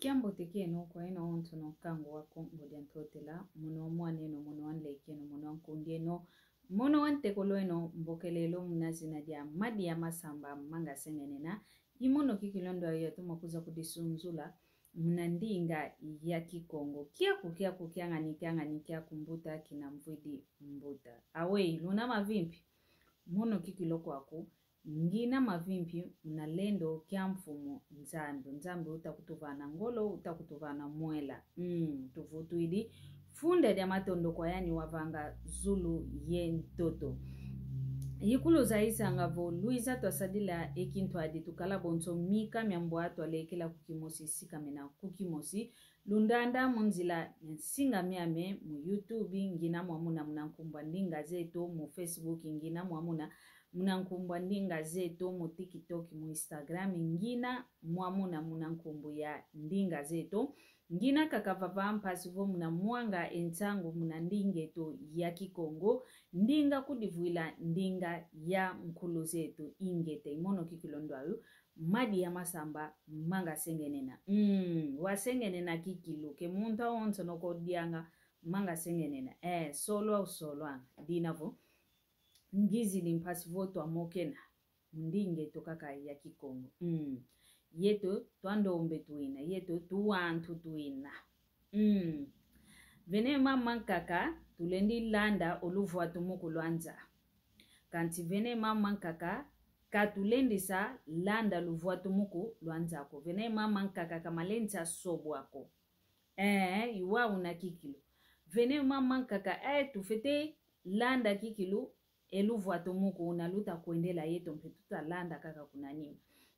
Kiambo teke no kwa ino onto no kango wa Kongo diantotela mono mwane no mono anleke no mono ankunde no mono antekolo eno mbokelelo mnazina dia madi ya masamba manga sengenena imono kikilondo yetu makuza kudisunzula mnandinga ya Kongo kia kukia kumbuta kina mvidi mbuta awe luna mavimpi mono kikiloko ako ngina mavimpi mnalendo kia mfumo nzambe utakutuvana ngolo utakutuvana mwela tuvutuidi funde dia matondo kwa yani wavanga zulu yentoto yikulu zaisa ngavo Luisa twasadila ekinto adi tukala bonso mika miambo ato alekela kukimosi sikamena kukimosi lundanda munzila singa miame mu YouTube ngina mwamuna mnankumba ndinga zeto mu Facebook ngina mwamuna mnankumba ndinga zeto mu TikTok mu Instagram ngina mwamuna mnankumbu ya ndinga zeto ngina kakavava mpasivo muna mwanga entango muna ndingeto ya Kongo ndinga kudivuila ndinga ya mkulu zetu ingete imono kikilondo ayu madi ya masamba manga sengenena wasengenena kikilu ke munta onso noko dianga manga sengenena solo dinavo ngizi limpasivo to amokena ndingeto kaka ya Kongo Yeto twando ombetuina yeto tuantu tuina vene mama kaka tulendi landa oluvu atumuku lwanza kanti vene mama kaka katulendi sa landa luvu atumuku lwanza ko vene mama kaka kamalenza sobo ako iwa una kikilu vene mama kaka tufete landa kikilu eluvu atumuku unaluta kuendela yeto mpetuta landa kaka kunaniwa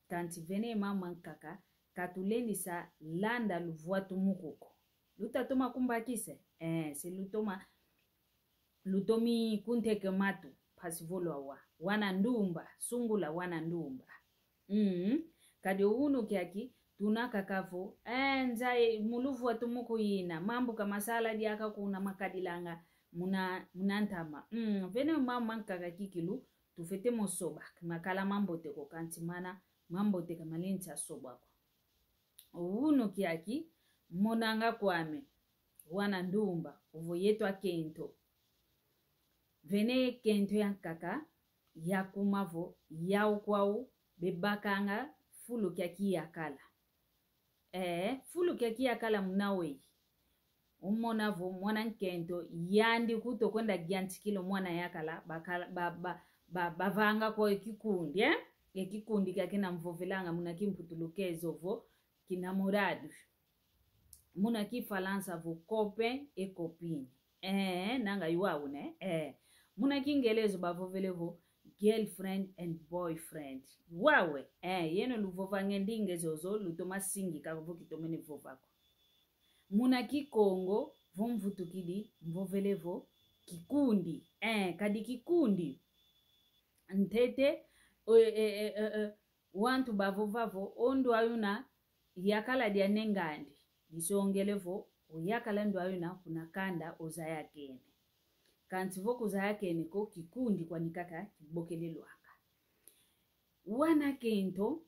kanti vene mama kaka katulendi sa landa luvu atumuku luta toma kumbakise se lutomi kunteke matu pasivolo wana ndumba sungula wana ndumba kadi unu kiaki tunaka kavo nzai muluvu atumuku yina mambu kama saladi aka kuna makadilanga munantama vene mama kaka kikilu tufete mosoba makala mambo teko kantimana mambo teka malencha soba kwa unu kiaki monanga kwame wana ndumba uvo yetu akento vene kento ya kaka ya kumavo ya ukwau bebakanga fulu kiaki yakala fulu kiaki yakala mnawe umonavo mwana kento yandi kuto kwenda Ngiatikila mwana yakala bavanga kwa kikundi ekikundi kakena mvovelanga muna kimputulukezo vo kina muradu muna kifalansa vo copain et copine nanga yuaune muna kingelezo bavovelevo girlfriend and boyfriend wawe yeno luvova ngendinge zozo lutoma singi kavo kitomene vovako muna Kongo vomvutukidi mvovelevo kikundi kadi kikundi ntete wantu bavovavo ondo ayuna yakala dia nengandi disongelevo yakala ndo ayuna kuna kanda oza yakene kanti voko za yakene ko kikundi kwa nikaka kibokelelwaka wana kento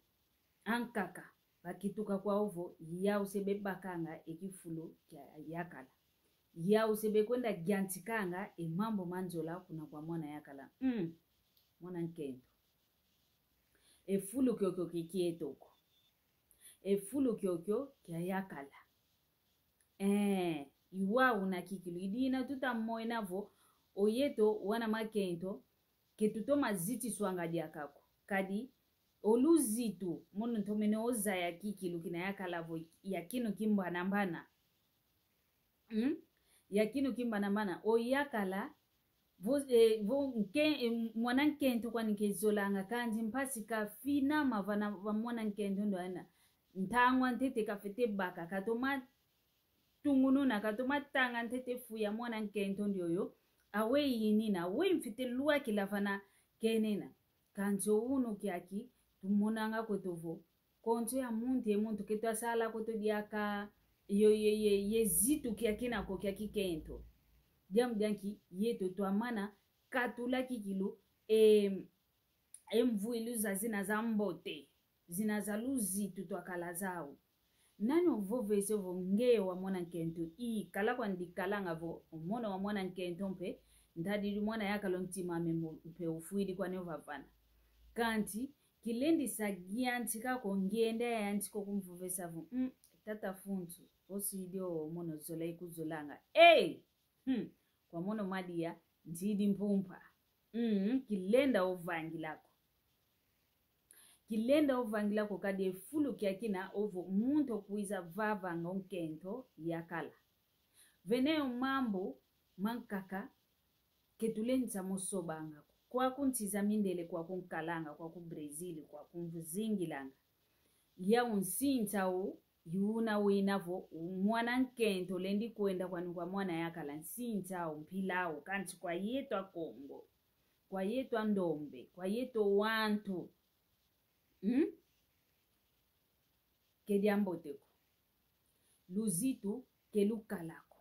ankaka bakituka kwa ovo ya usebe bakanga ekifulu kya yakala ya usebe kwenda Ngiatikanga mambo manzola kuna kwa mwana yakala mwana nkento efulu kyokyo kikietoko efulu kyokyo kya yakala iwa una kikilu idina tutamoena vo oyeto wana makento ketutoma ziti swanga diakako kadi oluzitu mono ntomene oza ya kikilu kina yakala vo yakino kimba nambana yakino kimba nambana o yakala mwana nkento kwa nikezolanga kanzi mpasi ka fina mavana va mwana nkento ndo ana ntangwa ntete kafete baka katoma tungununa katoma tanga ntete fuya mwana nkento ndioyo awe yinina awe mfite luwa kilavana kenena kanzo uno kiaki tumonanga kotovo konzo ya muntu ketwa sala koto diaka yezitu kiakina ko kiaki kento diamdanki yeto twamana katula kikilu mvuilu za zina za mbote zina za luzitu twakala zao nano vo vese vo nge wa mwana nkento I kala kwa ndikala nga vo mwana wa mwana nkento mpe ndadi mwana yakala ntima mpe ufuidi kwa nevavana kanti kilendi sagianti kako ngende yanti ko kumvuvesa vo tata funtu osidio mono zola ikuzolanga kwa mono madia ndidi mpumpa kilenda ovangilako kade fulu kiakina ovo muntu kuiza vava ngonkento yakala veneo mambo mankaka ketulenza mosobanga kwa kuntiza mindele kwa kunkalanga kwa ku Brazil kwa kumvuzingilanga ya unsintao yuna winavo mwana nkento lendi kwenda kwa mwana yakala nsintao mpilao kanti kwa yeto a Kongo kwa yeto a ndombe kwa yeto wantu kediamboteko luzitu kelukalako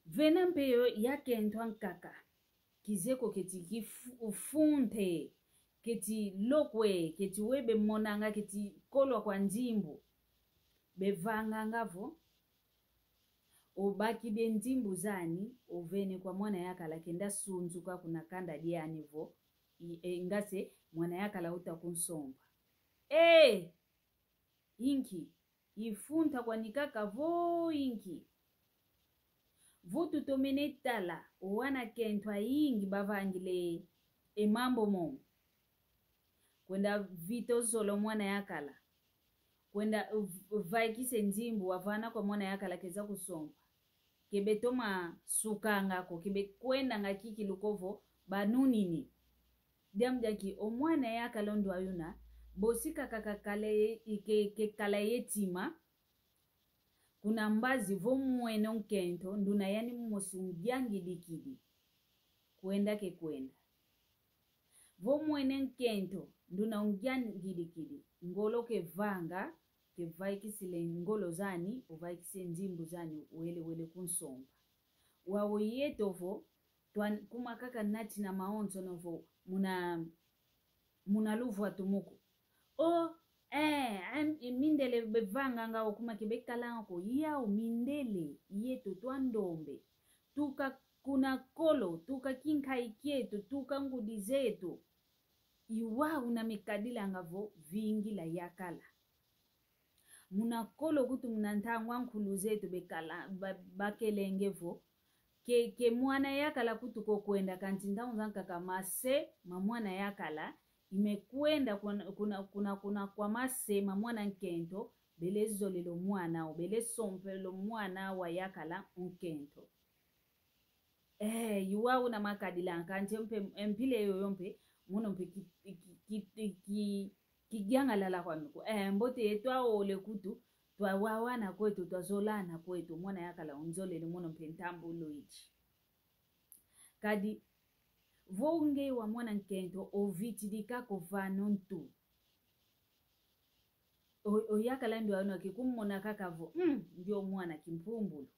vena mpeyo yakento ankaka kizeko keti ufunte keti lokwe keti webe monanga keti kolwa kwa njimbu bevanga ngavo obaki de njimbu zani ovene kwa mwana yakala kenda sunzuka kuna kanda diani vo ngase mwana yakala utakunsomba inki ifunta kwa nikaka vo inki votu tomene tala wana kentwa ingi bavangile mambo momo kwenda vito zolo mwana yakala kwenda vaikise njimbu wavana kwa mwana yakala keza kusomba kebe toma sukanga ko kebe kwenda ngakiki lukovo banunini diamjaki omwana yakala ndo ayuna bosika kakakale kala yetima kuna mbazi vo mwene nkento nduna yani mmosungiangi dikidi kwenda vo mwene nkento nduna ungiangi dikidi ngolo ke vanga ke vaikisile ngolo zani uvaikise njimbu zani wele kunsomba wawo Yeto vo kuma kaka nati na maonzo novo muna luvwa tumuko mindele bevanga ngao kuma kibekala ko yao mindele Yeto twandombe tuka kuna kolo tuka kinkai kieto tuka ngudi zetu iwa una mikadila ngavo vingi la yakala muna kolo kutu mnantangwa nkulu zetu bekala bakelengevo ke mwana yakala kutu ko kwenda kanti ndaunza nkaka mase mwana yakala imekwenda kuna kwa mase mwana nkento belezo lelo mwana bele sompelo mwana wa yakala nkento yuwa una makadila kanti mpile yoyompe muno mpe kigyanga lala kwa miko mbote etwa ole kutu twa wawana kwetu twa zolana kwetu mwana yakala unzole le muno mpe ntambulo ichi kadi vonge wa mwana nkento ovitidika kovano ntu yakala ndio ano kikumona kakavo ndio mwana kimpumbulu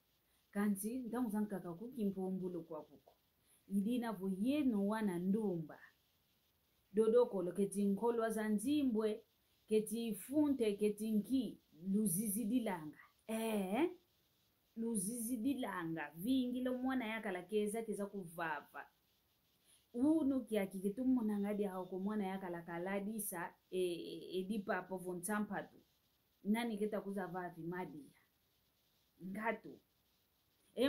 kanti ndamuza nkaka kukimpumbulu kwa kuko idina vo yeno wana ndumba dodoko lo keti nkolwa za nzimbwe keti funte keti nki luzizidilanga vingi lo mwana yakala keza kuvava unu kiaki kitumuna ngadi hao kwa mwana yakala kaladisa edipa po vontampatu nani kita kuzavavi madia ngatu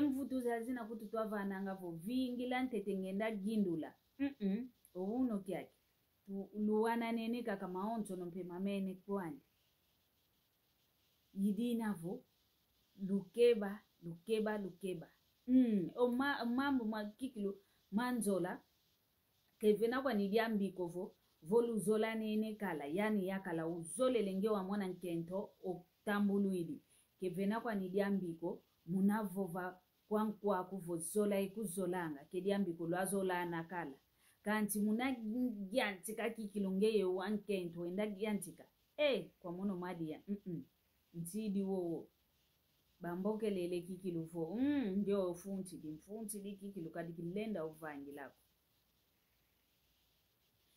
mvutu zazina kutu twavana ngavo vingi lantete ngenda gindula unu kiaki luwana nene kaka maonzo nompe mamene kwani yidinavo lukeba mambo makikilu manzola kevena kwa nidiambiko vo luzola nene kala yani yakala uzole lenge wa mwana nkento otambuluidi kevena kwa nidiambiko munavova kwankwa kuvozola ikuzolanga kediambiko lwazola nakala kanti muna gyantika kikilongeye wankento enda gyantika kwa mono madia nsidi wo bamboke lele kikiluvo ndio mfunti di kikilu kadi kilenda uvangi lako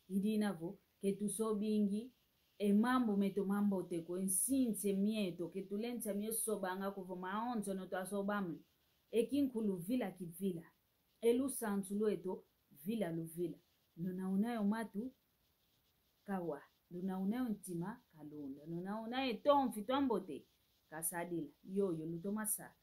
idinavo ketuso bingi e mambo meto mambo te ko insinse mieto ke tulenza mie sobanga kuvo maonzo no to asobamle e kinkulu vila ki vila elu santu lueto vila lu vila nuna unayo matu kawa nuna unayo ntima kalunda nuna unayo tomfi tombote kasadila yoyo lutomasa